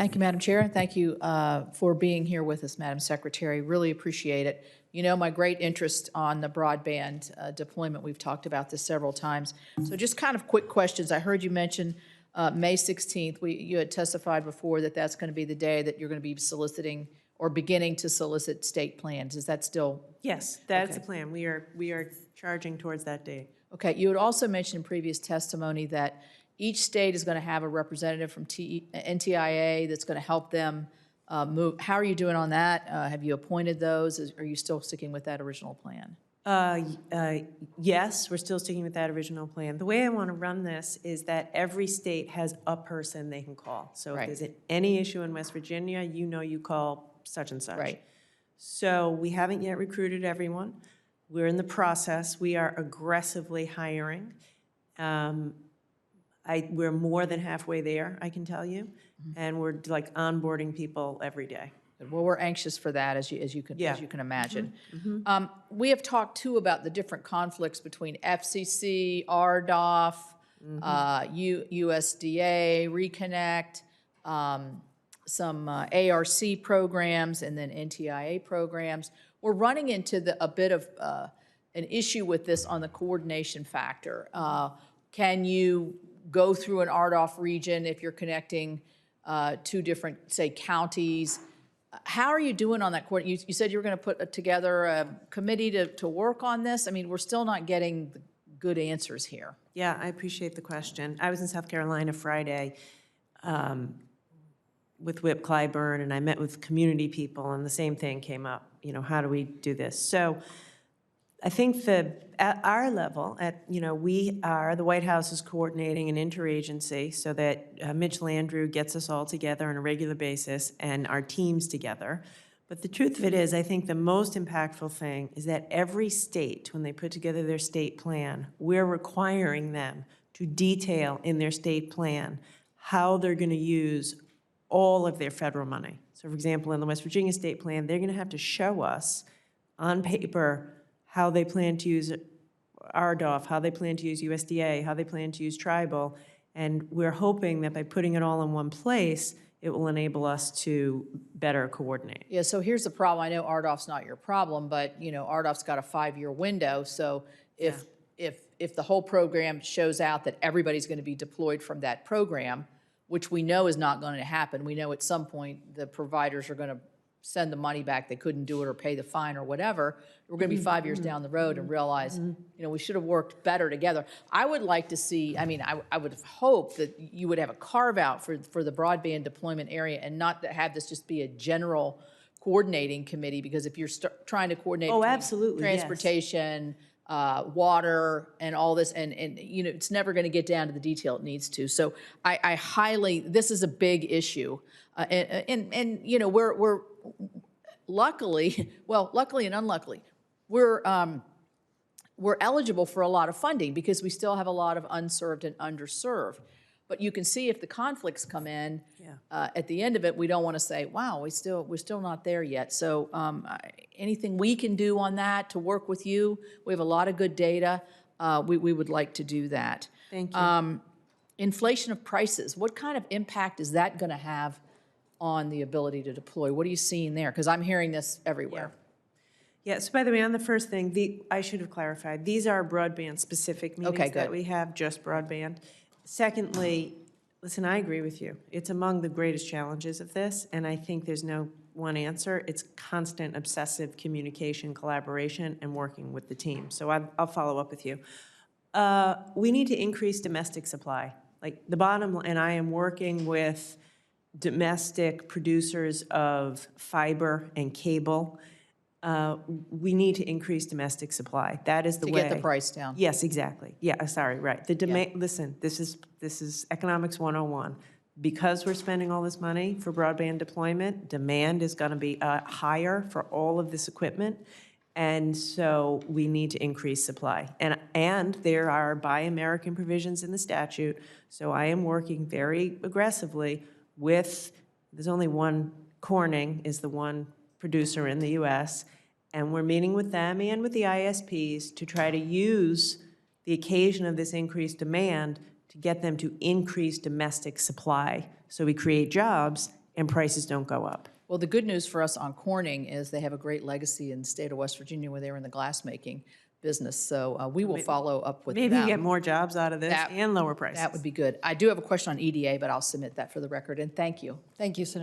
Thank you, Madam Chair, and thank you for being here with us, Madam Secretary. Really appreciate it. You know my great interest on the broadband deployment. We've talked about this several times. So just kind of quick questions. I heard you mention May 16th. You had testified before that that's going to be the day that you're going to be soliciting or beginning to solicit state plans. Is that still? Yes, that's the plan. We are charging towards that date. Okay. You had also mentioned in previous testimony that each state is going to have a representative from NTIA that's going to help them move. How are you doing on that? Have you appointed those? Are you still sticking with that original plan? Yes, we're still sticking with that original plan. The way I want to run this is that every state has a person they can call. So if there's any issue in West Virginia, you know you call such and such. Right. So we haven't yet recruited everyone. We're in the process. We are aggressively hiring. We're more than halfway there, I can tell you, and we're like onboarding people every day. Well, we're anxious for that, as you can imagine. We have talked too about the different conflicts between FCC, RDOF, USDA, Reconnect, some ARC programs, and then NTIA programs. We're running into a bit of an issue with this on the coordination factor. Can you go through an RDOF region if you're connecting two different, say, counties? How are you doing on that? You said you were going to put together a committee to work on this. I mean, we're still not getting good answers here. Yeah, I appreciate the question. I was in South Carolina Friday with Whip Clyburn, and I met with community people, and the same thing came up. You know, how do we do this? So I think that at our level, the White House is coordinating an interagency so that Mitch Landrieu gets us all together on a regular basis and our teams together. But the truth of it is, I think the most impactful thing is that every state, when they put together their state plan, we're requiring them to detail in their state plan how they're going to use all of their federal money. So, for example, in the West Virginia state plan, they're going to have to show us on paper how they plan to use RDOF, how they plan to use USDA, how they plan to use tribal, and we're hoping that by putting it all in one place, it will enable us to better coordinate. Yeah, so here's the problem. I know RDOF's not your problem, but you know, RDOF's got a 5-year window, so if the whole program shows out that everybody's going to be deployed from that program, which we know is not going to happen, we know at some point the providers are going to send the money back, they couldn't do it or pay the fine or whatever, we're going to be 5 years down the road and realize, you know, we should have worked better together. I would like to see, I mean, I would hope that you would have a carve out for the broadband deployment area and not to have this just be a general coordinating committee, because if you're trying to coordinate absolutely, transportation, water, and all this, and you know, it's never going to get down to the detail it needs to. So I highly, this is a big issue, and you know, we're luckily and unluckily, we're eligible for a lot of funding because we still have a lot of unserved and underserved. But you can see if the conflicts come in, at the end of it, we don't want to say, wow, we're still not there yet. So anything we can do on that to work with you, we have a lot of good data. We would like to do that. Thank you. Inflation of prices, what kind of impact is that going to have on the ability to deploy? What are you seeing there? Because I'm hearing this everywhere. Yes, by the way, on the first thing, I should have clarified. These are broadband-specific meetings that we have, just broadband. Secondly, listen, I agree with you. It's among the greatest challenges of this, and I think there's no one answer. It's constant, obsessive communication, collaboration, and working with the team. So I'll follow up with you. We need to increase domestic supply. Like the bottom line, and I am working with domestic producers of fiber and cable. We need to increase domestic supply. That is the way. To get the price down. Yes, exactly. Yeah, sorry, right. The demand. Listen, this is economics 101. Because we're spending all this money for broadband deployment, demand is going to be higher for all of this equipment, and so we need to increase supply. And there are Buy American provisions in the statute. So I am working very aggressively with. There's only one. Corning is the one producer in the U.S., and we're meeting with them and with the ISPs to try to use the occasion of this increased demand to get them to increase domestic supply so we create jobs and prices don't go up. Well, the good news for us on Corning is they have a great legacy in the state of West Virginia where they were in the glassmaking business. So we will follow up with Maybe you get them. more jobs out of this and lower prices. That would be good. I do have a question on EDA, but I'll submit that for the record, and thank you. Thank you, Senator.